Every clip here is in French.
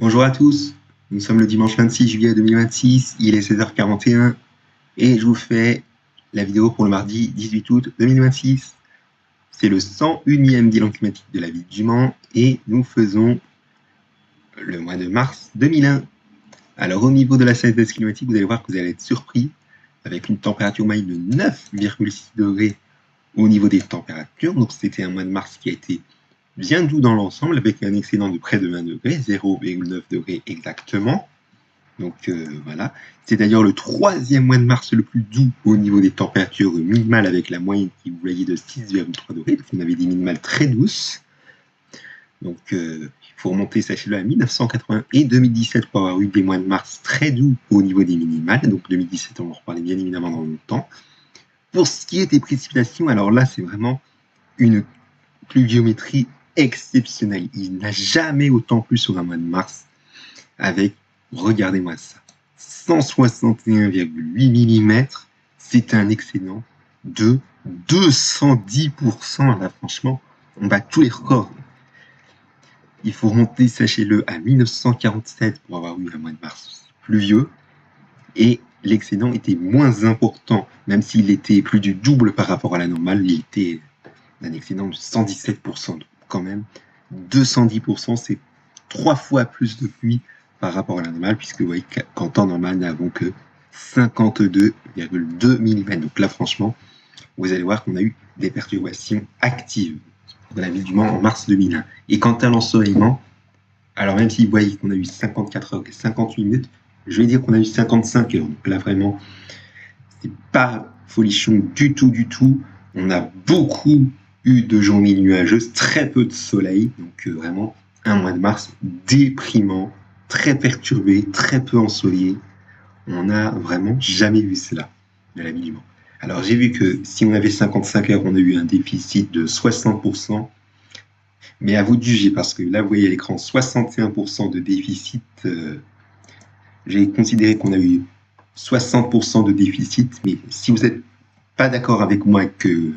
Bonjour à tous, nous sommes le dimanche 26 juillet 2026, il est 16h41 et je vous fais la vidéo pour le mardi 18 août 2026. C'est le 101e bilan climatique de la ville du Mans et nous faisons le mois de mars 2001. Alors au niveau de la synthèse climatique, vous allez voir que vous allez être surpris avec une température moyenne de 9,6 degrés au niveau des températures. Donc c'était un mois de mars qui a été bien doux dans l'ensemble, avec un excédent de près de 20 degrés, 0,9 degrés exactement. Donc voilà. C'est d'ailleurs le troisième mois de mars le plus doux au niveau des températures minimales, avec la moyenne qui vous voyez de 6,3 degrés. Donc on avait des minimales très douces. Donc il faut remonter, sachez-le, à 1980 et 2017 pour avoir eu des mois de mars très doux au niveau des minimales. Donc 2017, on va en reparler bien évidemment dans longtemps. Pour ce qui est des précipitations, alors là, c'est vraiment une pluviométrie exceptionnelle. Il n'a jamais autant plu sur un mois de mars avec, regardez-moi ça, 161,8 mm. C'est un excédent de 210%. Là, franchement, on bat tous les records. Il faut remonter, sachez-le, à 1947 pour avoir eu un mois de mars pluvieux. Et l'excédent était moins important, même s'il était plus du double par rapport à la normale. Il était d'un excédent de 117%. Donc quand même, 210%, c'est 3 fois plus de pluie par rapport à la normale, puisque vous voyez qu'en temps normal, nous n'avons que 52,2 mm. Donc là, franchement, vous allez voir qu'on a eu des perturbations actives dans la ville du Mans en mars 2001. Et quant à l'ensoleillement, alors même si vous voyez qu'on a eu 54 heures et 58 minutes, je vais dire qu'on a eu 55 heures. Donc là, vraiment, c'est pas folichon du tout. On a beaucoup eu de journées nuageuses, très peu de soleil. Donc vraiment, un mois de mars déprimant, très perturbé, très peu ensoleillé. On n'a vraiment jamais vu cela de la ville du Mans. Alors j'ai vu que si on avait 55 heures, on a eu un déficit de 60%. Mais à vous de juger, parce que là, vous voyez à l'écran 61% de déficit. J'ai considéré qu'on a eu 60% de déficit, mais si vous n'êtes pas d'accord avec moi que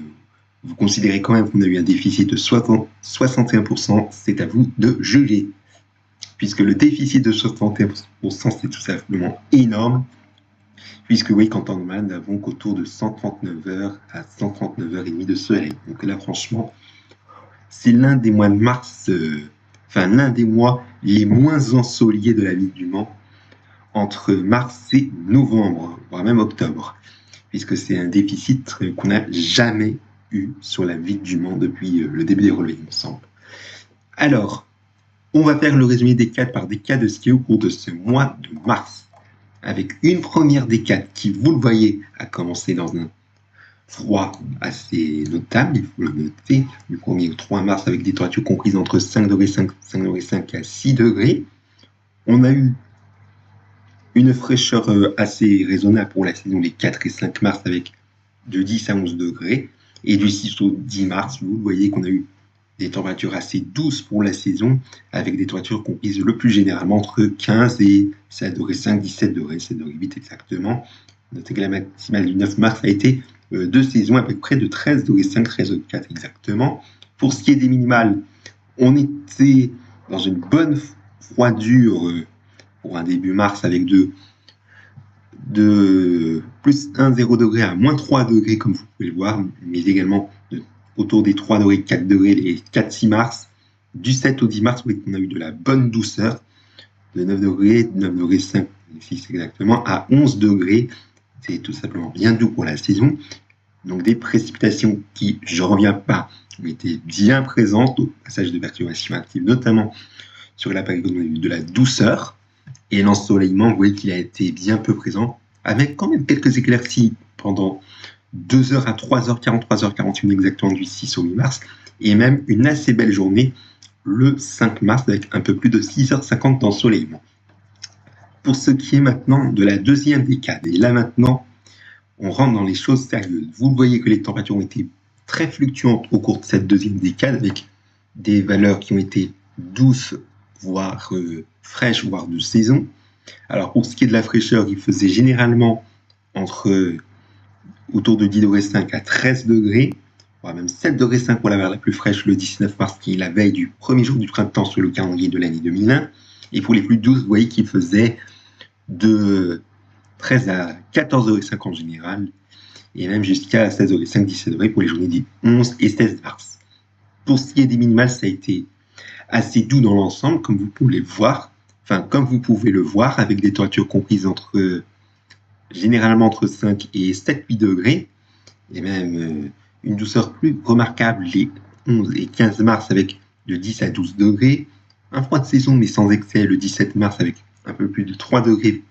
vous considérez quand même qu'on a eu un déficit de 61%, c'est à vous de juger. Puisque le déficit de 61%, c'est tout simplement énorme, puisque oui, qu'en temps normal, nous n'avons qu'autour de 139 heures à 139 heures et demie de soleil. Donc là, franchement, c'est l'un des mois de mars, l'un des mois les moins ensoleillés de la ville du Mans, entre mars et novembre, voire même octobre, puisque c'est un déficit qu'on n'a jamais eu sur la ville du Mans depuis le début des relevés, il me semble. Alors, on va faire le résumé des décades par décade de ski au cours de ce mois de mars, avec une première décade qui, vous le voyez, a commencé dans un froid assez notable, il faut le noter, du 1er au 3 mars avec des températures comprises entre 5,5 à 6 degrés. On a eu une fraîcheur assez raisonnable pour la saison les 4 et 5 mars avec de 10 à 11 degrés. Et du 6 au 10 mars, vous voyez qu'on a eu des températures assez douces pour la saison, avec des températures comprises le plus généralement entre 15 et 7,5 17 degrés, 7,8 exactement. Notez que la maximale du 9 mars a été de saison avec près de 13,5 13,4 exactement. Pour ce qui est des minimales, on était dans une bonne froidure pour un début mars avec de plus 1,0 degré à moins 3 degrés, comme vous pouvez le voir, mais également autour des 3 degrés, 4 degrés les 4-6 mars. Du 7 au 10 mars, vous voyez qu'on a eu de la bonne douceur, de 9 degrés, 9 degrés 5, 6 exactement, à 11 degrés. C'est tout simplement bien doux pour la saison. Donc des précipitations qui, je ne reviens pas, ont été bien présentes au passage de perturbations actives, notamment sur la période de la douceur. Et l'ensoleillement, vous voyez qu'il a été bien peu présent, avec quand même quelques éclaircies pendant 2h à 3h, 43h, 41 exactement du 6 au 8 mars, et même une assez belle journée le 5 mars avec un peu plus de 6h50 d'ensoleillement. Pour ce qui est maintenant de la deuxième décade, et là maintenant, on rentre dans les choses sérieuses. Vous voyez que les températures ont été très fluctuantes au cours de cette deuxième décade, avec des valeurs qui ont été douces, voire fraîches, voire de saison. Alors pour ce qui est de la fraîcheur, il faisait généralement autour de 10,5 degrés à 13 degrés. voire même 7,5 degrés pour la mer la plus fraîche le 19 mars, qui est la veille du premier jour du printemps sur le calendrier de l'année 2001. Et pour les plus douces, vous voyez qu'il faisait de 13 à 14,5 degrés en général, et même jusqu'à 16,5, 17 degrés pour les journées du 11 et 16 mars. Pour ce qui est des minimales, ça a été assez doux dans l'ensemble, comme vous pouvez le voir, avec des températures comprises généralement entre 5 et 7-8 degrés, et même une douceur plus remarquable les 11 et 15 mars avec de 10 à 12 degrés, un froid de saison mais sans excès le 17 mars avec un peu plus de 3 degrés,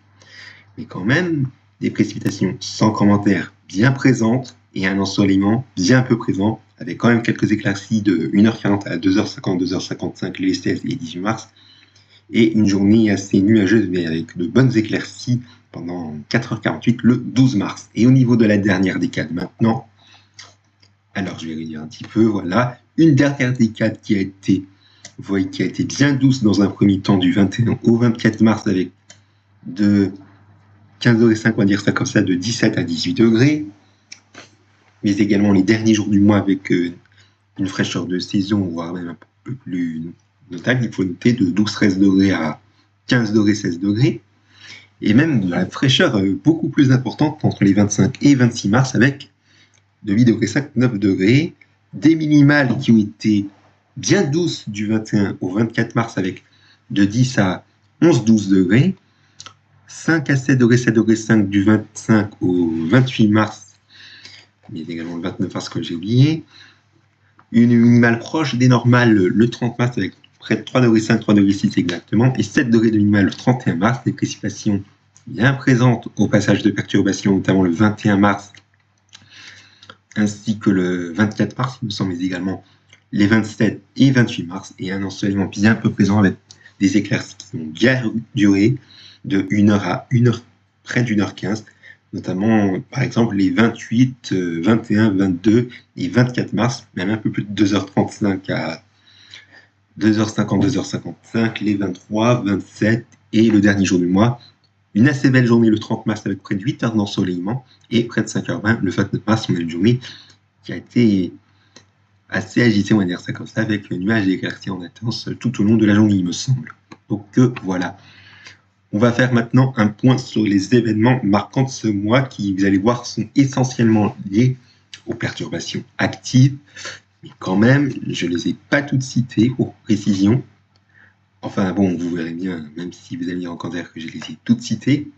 mais quand même des précipitations sans commentaire bien présentes et un ensoleillement bien peu présent, avec quand même quelques éclaircies de 1h40 à 2h50, 2h55 les 16 et 18 mars, et une journée assez nuageuse mais avec de bonnes éclaircies pendant 4h48 le 12 mars. Et au niveau de la dernière décade maintenant, alors je vais redire un petit peu, voilà, une dernière décade qui a été bien douce dans un premier temps du 21 au 24 mars avec de 15,5 degrés, on va dire ça comme ça, de 17 à 18 degrés, mais également les derniers jours du mois avec une fraîcheur de saison, voire même un peu plus notable, il faut noter de 12-13 degrés à 15 degrés, 16 degrés, et même de la fraîcheur beaucoup plus importante entre les 25 et 26 mars avec de 8,5 degrés, 9 degrés, des minimales qui ont été bien douces du 21 au 24 mars avec de 10 à 11-12 degrés, 5 à 7 degrés, 7 degrés 5 du 25 au 28 mars, mais également le 29 mars que j'ai oublié, une minimale proche des normales le 30 mars avec près de 3 degrés 5, 3 degrés 6 exactement, et 7 degrés de minimale le 31 mars, des précipitations bien présentes au passage de perturbations, notamment le 21 mars, ainsi que le 24 mars, il me semble, mais également les 27 et 28 mars, et un ensoleillement bien peu présent avec des éclaircies qui ont bien duré de 1h à 1h, près d'1h15, notamment par exemple les 28, 21, 22 et 24 mars, même un peu plus de 2h35 à 2h50, 2h55, les 23, 27 et le dernier jour du mois. Une assez belle journée le 30 mars avec près de 8 heures d'ensoleillement et près de 5h20 le 29 mars, on a une journée qui a été assez agitée, on va dire ça comme ça, avec le nuage éclairci en intense tout au long de la journée, il me semble. Donc voilà. On va faire maintenant un point sur les événements marquants de ce mois qui, vous allez voir, sont essentiellement liés aux perturbations actives. Mais quand même, je ne les ai pas toutes citées pour précision. Enfin bon, vous verrez bien, même si vous allez dire en commentaire que je les ai toutes citées.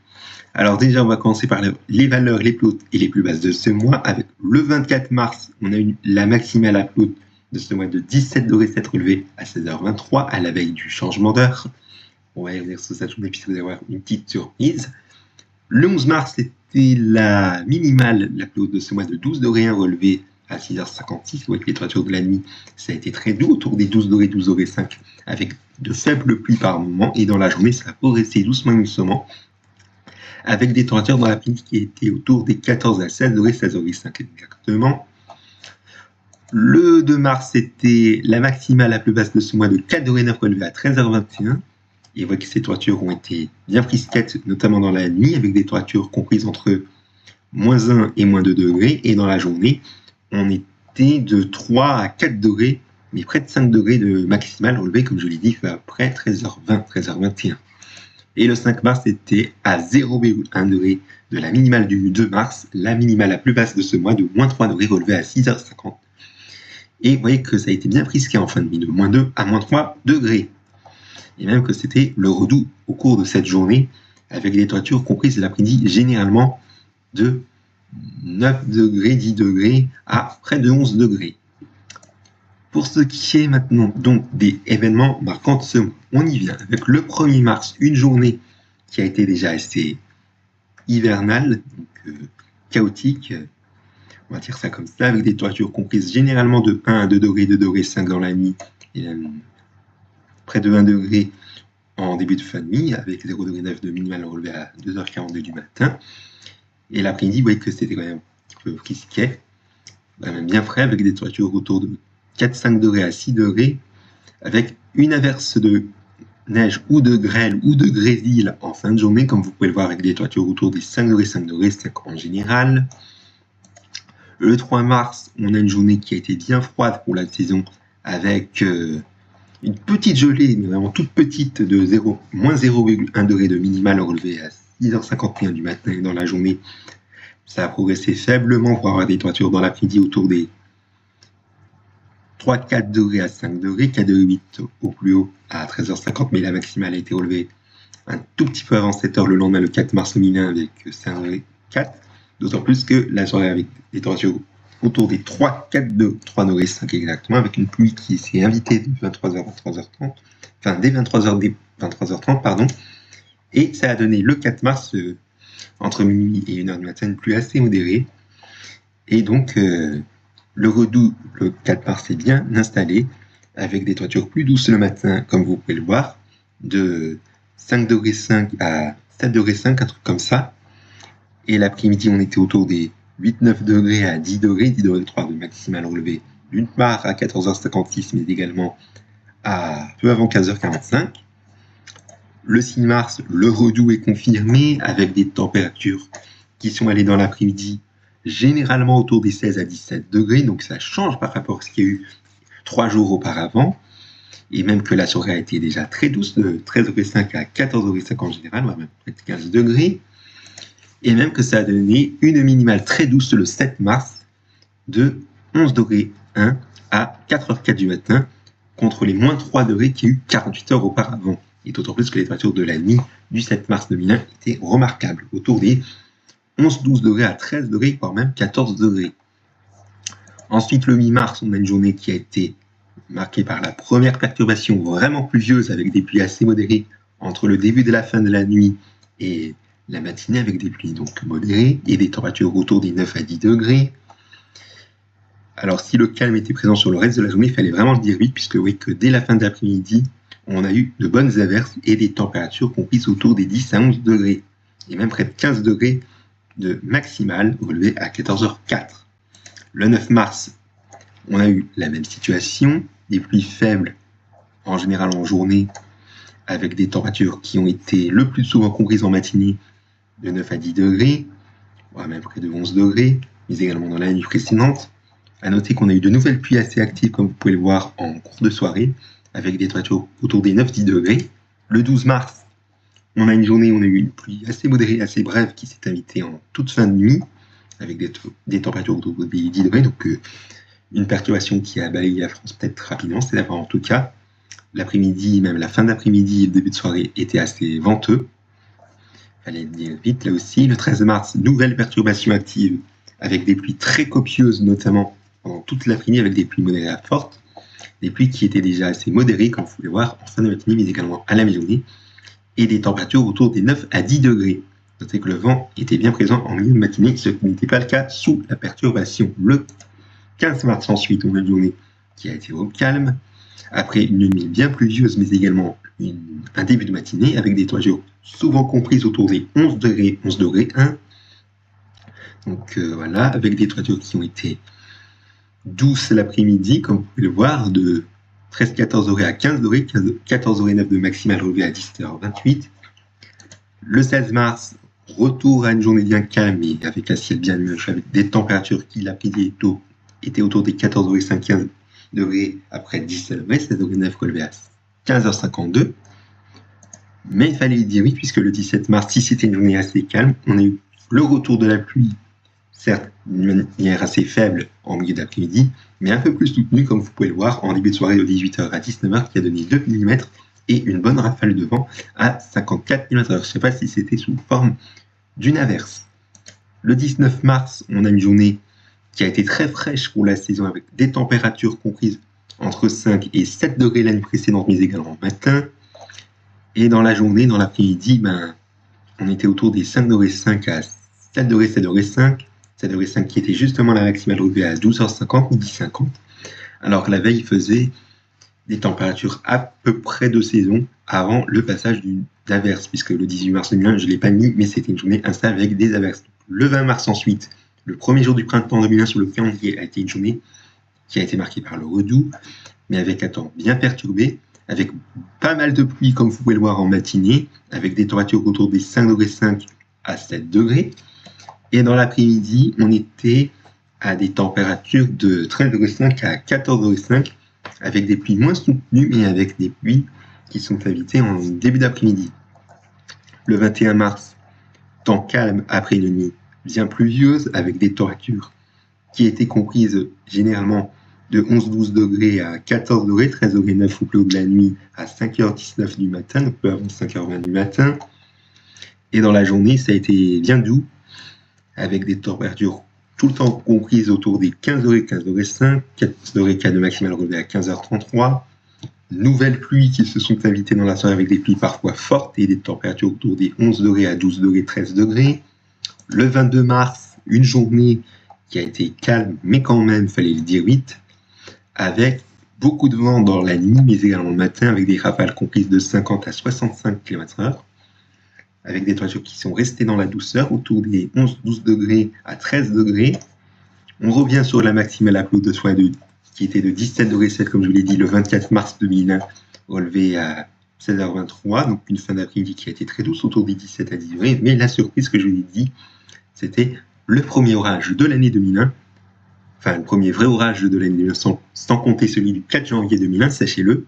Alors déjà, on va commencer par les valeurs les plus hautes et les plus basses de ce mois. Avec le 24 mars, on a eu la maximale la plus haute de ce mois de 17 degrés 7 relevée à 16h23 à la veille du changement d'heure. On va y revenir sur cette journée puisque vous allez avoir une petite surprise. Le 11 mars, c'était la minimale la plus haute de ce mois de 12 degrés relevée à 6h56. Vous voyez que les températures de la nuit, ça a été très doux, autour des 12 degrés, 12 degrés 5, avec de faibles pluies par moment. Et dans la journée, ça a progressé doucement, avec des températures dans l'après-midi qui étaient autour des 14 à 16 degrés, 16 degrés 5 exactement. Le 2 mars, c'était la maximale la plus basse de ce mois de 4 degrés 9 relevée à 13h21. Et vous voyez que ces températures ont été bien frisquettes, notamment dans la nuit, avec des températures comprises entre moins 1 et moins 2 degrés. Et dans la journée, on était de 3 à 4 degrés, mais près de 5 degrés de maximale relevé, comme je l'ai dit, après 13h20, 13h21. Et le 5 mars, c'était à 0,1 degré de la minimale du 2 mars, la minimale la plus basse de ce mois, de moins 3 degrés relevée à 6h50. Et vous voyez que ça a été bien frisqué en fin de nuit, de moins 2 à moins 3 degrés. Et même que c'était le redout au cours de cette journée, avec des températures comprises l'après-midi généralement de 9 degrés, 10 degrés à près de 11 degrés. Pour ce qui est maintenant donc des événements marquants de ce mois, on y vient avec le 1er mars, une journée qui a été déjà assez hivernale, donc chaotique, on va dire ça comme ça, avec des températures comprises généralement de 1 à 2 degrés, 2 degrés 5 dans la nuit, et même près de 1 degré en début de fin de nuit, avec 0,9 degré de minimale relevé à 2h42 du matin. Et l'après-midi, vous voyez que c'était quand même un petit peu frisquet, même bien frais, avec des températures autour de 4-5 degrés à 6 degrés, avec une averse de neige ou de grêle ou de grésil en fin de journée, comme vous pouvez le voir, avec des températures autour des 5 degrés, 5 degrés, 5 en général. Le 3 mars, on a une journée qui a été bien froide pour la saison, avec une petite gelée, mais vraiment toute petite, de moins 0,1 degré de minimale relevé à 6h51 du matin. Et dans la journée, ça a progressé faiblement pour avoir des températures dans l'après-midi autour des 3-4 degrés à 5 degrés, 4,8 au plus haut à 13h50, mais la maximale a été relevée un tout petit peu avant 7h le lendemain, le 4 mars 2001, avec 5,4 degrés, d'autant plus que la soirée avec des températures autour des 3,4 degrés, 3,5 degrés exactement, avec une pluie qui s'est invitée de 23h à 23h30, enfin dès 23h30, pardon, et ça a donné le 4 mars, entre minuit et 1h du matin, une pluie assez modérée, et donc le redout, le 4 mars, est bien installé, avec des températures plus douces le matin, comme vous pouvez le voir, de 5,5 degrés à 7,5 degrés, un truc comme ça. Et l'après-midi, on était autour des 8-9 degrés à 10 degrés, 10 degrés 3 de maximale relevé, d'une part à 14h56, mais également à peu avant 15h45. Le 6 mars, le redout est confirmé, avec des températures qui sont allées dans l'après-midi généralement autour des 16 à 17 degrés, donc ça change par rapport à ce qu'il y a eu 3 jours auparavant, et même que la soirée a été déjà très douce, de 13,5 degrés à 14,5 degrés en général, voire même près de 15 degrés, et même que ça a donné une minimale très douce le 7 mars de 11 degrés 1 à 4h04 du matin, contre les moins 3 degrés qu'il y a eu 48 heures auparavant, et d'autant plus que les températures de la nuit du 7 mars 2001 étaient remarquables, autour des 11-12 degrés à 13 degrés, voire même 14 degrés. Ensuite, le 8 mars, on a une journée qui a été marquée par la première perturbation vraiment pluvieuse, avec des pluies assez modérées entre le début et la fin de la nuit et la matinée, avec des pluies donc modérées et des températures autour des 9 à 10 degrés. Alors, si le calme était présent sur le reste de la journée, il fallait vraiment le dire vite, puisque oui, que dès la fin de l'après-midi, on a eu de bonnes averses et des températures comprises autour des 10 à 11 degrés, et même près de 15 degrés de maximale relevée à 14h04. Le 9 mars, on a eu la même situation, des pluies faibles en général en journée, avec des températures qui ont été le plus souvent comprises en matinée de 9 à 10 degrés, voire même près de 11 degrés, mais également dans la nuit précédente. À noter qu'on a eu de nouvelles pluies assez actives, comme vous pouvez le voir en cours de soirée, avec des températures autour des 9-10 degrés. Le 12 mars, on a une journée où on a eu une pluie assez modérée, assez brève, qui s'est invitée en toute fin de nuit, avec des températures autour des 10 degrés, donc une perturbation qui a balayé la France peut-être rapidement, c'est d'avoir en tout cas l'après-midi, même la fin d'après-midi et le début de soirée était assez venteux. Fallait le dire vite là aussi. Le 13 mars, nouvelle perturbation active, avec des pluies très copieuses, notamment pendant toute l'après-midi, avec des pluies modérées à fortes, des pluies qui étaient déjà assez modérées, comme vous pouvez voir, en fin de matinée, mais également à la mi-journée, et des températures autour des 9 à 10 degrés. Notez que le vent était bien présent en milieu de matinée, ce qui n'était pas le cas sous la perturbation. Le 15 mars ensuite, on a une journée qui a été au calme, après une nuit bien pluvieuse, mais également un début de matinée, avec des températures souvent comprises autour des 11 degrés, 11 degrés 1. Donc voilà, avec des températures qui ont été douces l'après-midi, comme vous pouvez le voir, de 13-14 degrés à 15 degrés, 14 degrés 9 de maximale relevée à 17h28. Le 16 mars, retour à une journée bien calme et avec un ciel bien nuageux, avec des températures qui l'après-midi étaient autour des 14 degrés 5, 15 degrés après 17 degrés, 16 degrés 9 relevés à 15h52. Mais il fallait le dire oui, puisque le 17 mars, si c'était une journée assez calme, on a eu le retour de la pluie, certes d'une manière assez faible en milieu d'après-midi, mais un peu plus soutenue, comme vous pouvez le voir, en début de soirée de 18h à 19h, qui a donné 2 mm et une bonne rafale de vent à 54 km/h. Je ne sais pas si c'était sous forme d'une averse. Le 19 mars, on a une journée qui a été très fraîche pour la saison, avec des températures comprises entre 5 et 7 degrés l'année précédente, mais également le matin. Et dans la journée, dans l'après-midi, on était autour des 5 degrés 5 à 7 degrés, 7 degrés 5, 7 degrés 5 qui était justement la maximale relevée à 12h50, midi 50, alors que la veille faisait des températures à peu près de saison avant le passage d'averse, puisque le 18 mars 2001, je ne l'ai pas mis, mais c'était une journée instable avec des averses. Le 20 mars ensuite, le premier jour du printemps 2001 sur le calendrier, a été une journée qui a été marquée par le redout, mais avec un temps bien perturbé, avec pas mal de pluie, comme vous pouvez le voir en matinée, avec des températures autour des 5 degrés 5 à 7 degrés. Et dans l'après-midi, on était à des températures de 13,5 à 14,5 avec des pluies moins soutenues mais avec des pluies qui sont invitées en début d'après-midi. Le 21 mars, temps calme après une nuit bien pluvieuse avec des températures qui étaient comprises généralement de 11-12 degrés à 14 degrés, 13 degrés 9 au plus haut de la nuit à 5h19 du matin, donc peu avant 5h20 du matin. Et dans la journée, ça a été bien doux, avec des températures tout le temps comprises autour des 15 degrés, 15 degrés 5, 14 degrés 4 de maximal relevé à 15h33. Nouvelles pluies qui se sont invitées dans la soirée avec des pluies parfois fortes et des températures autour des 11 degrés à 12 degrés, 13 degrés. Le 22 mars, une journée qui a été calme, mais quand même, fallait le dire vite, avec beaucoup de vent dans la nuit, mais également le matin, avec des rafales comprises de 50 à 65 km/h, avec des températures qui sont restées dans la douceur, autour des 11-12 degrés à 13 degrés. On revient sur la maximale à plus de soie qui était de 17 degrés 7, comme je vous l'ai dit, le 24 mars 2001, relevé à 16h23, donc une fin d'après-midi qui a été très douce, autour des 17 à 10 degrés. Mais la surprise que je vous ai dit, c'était le premier orage de l'année 2001, enfin le premier vrai orage de l'année 2001, sans compter celui du 4 janvier 2001, sachez-le,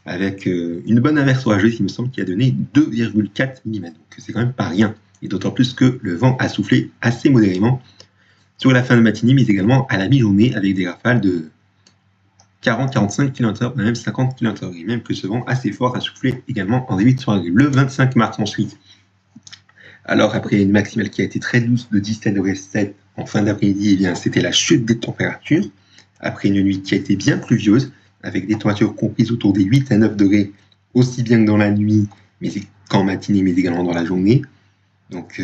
avec une bonne averse orageuse, il me semble, qui a donné 2,4 mm. Donc c'est quand même pas rien. Et d'autant plus que le vent a soufflé assez modérément sur la fin de matinée, mais également à la mi-journée, avec des rafales de 40-45 km/h, même 50 km/h. Et même que ce vent assez fort a soufflé également en début de soirée. Le 25 mars ensuite, alors après une maximale qui a été très douce de 17,7 degrés en fin d'après-midi, eh bien c'était la chute des températures, après une nuit qui a été bien pluvieuse, avec des températures comprises autour des 8 à 9 degrés, aussi bien que dans la nuit, mais qu'en matinée, mais également dans la journée. Donc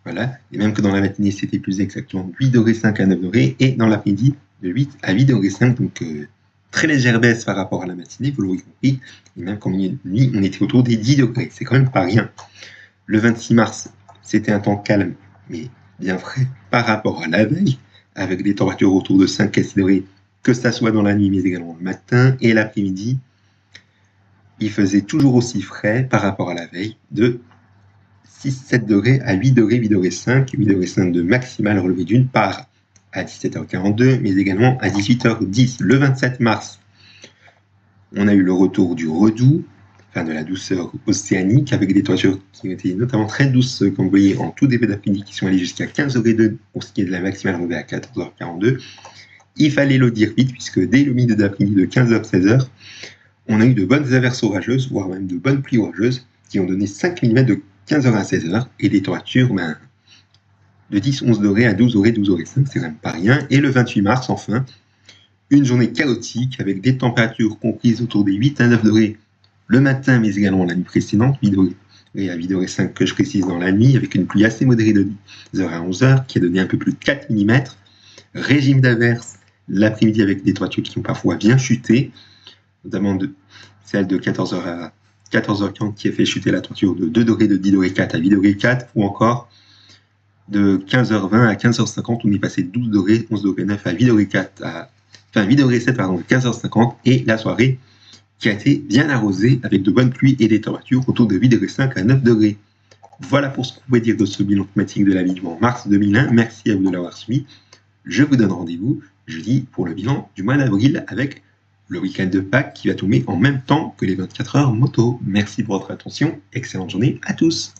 voilà, et même que dans la matinée, c'était plus exactement 8 degrés 5 à 9 degrés, et dans l'après-midi, de 8 à 8 degrés 5, donc très légère baisse par rapport à la matinée, vous l'aurez compris, et même qu'en milieu de nuit, on était autour des 10 degrés, c'est quand même pas rien. Le 26 mars, c'était un temps calme, mais bien frais par rapport à la veille, avec des températures autour de 5 à 6 degrés, que ça soit dans la nuit, mais également le matin, et l'après-midi, il faisait toujours aussi frais par rapport à la veille, de 6-7 degrés à 8 degrés, 8 degrés 5, 8 degrés 5 de maximal relevé d'une part à 17h42, mais également à 18h10. Le 27 mars, on a eu le retour du redoux, enfin de la douceur océanique, avec des températures qui étaient notamment très douces, comme vous voyez, en tout début d'après-midi, qui sont allées jusqu'à 15 degrés 2 pour ce qui est de la maximale relevée à 14h42. Il fallait le dire vite, puisque dès le milieu d'après-midi de 15h-16h, on a eu de bonnes averses orageuses, voire même de bonnes pluies orageuses, qui ont donné 5 mm de 15h à 16h, et des températures de 10-11 degrés à 12 degrés, 12 degrés 5, c'est quand même pas rien. Et le 28 mars, enfin, une journée chaotique, avec des températures comprises autour des 8 à 9 degrés le matin, mais également la nuit précédente, 8 degrés et à 8 degrés 5 que je précise dans la nuit, avec une pluie assez modérée de 10h à 11h, qui a donné un peu plus de 4 mm. Régime d'averse l'après-midi avec des températures qui ont parfois bien chuté, notamment celle de 14h à 14h40 qui a fait chuter la température de 2 degrés, de 10 degrés 4 à 8 degrés 4, ou encore de 15h20 à 15h50, on est passé de 12 degrés, 11 degrés 9 à 8 degrés 4, enfin 8 degrés 7, pardon, de 15h50, et la soirée qui a été bien arrosée avec de bonnes pluies et des températures autour de 8 degrés 5 à 9 degrés. Voilà pour ce qu'on pouvait dire de ce bilan climatique de la vie du mois en mars 2001. Merci à vous de l'avoir suivi. Je vous donne rendez-vous jeudi pour le bilan du mois d'avril avec le week-end de Pâques qui va tomber en même temps que les 24 heures moto. Merci pour votre attention. Excellente journée à tous.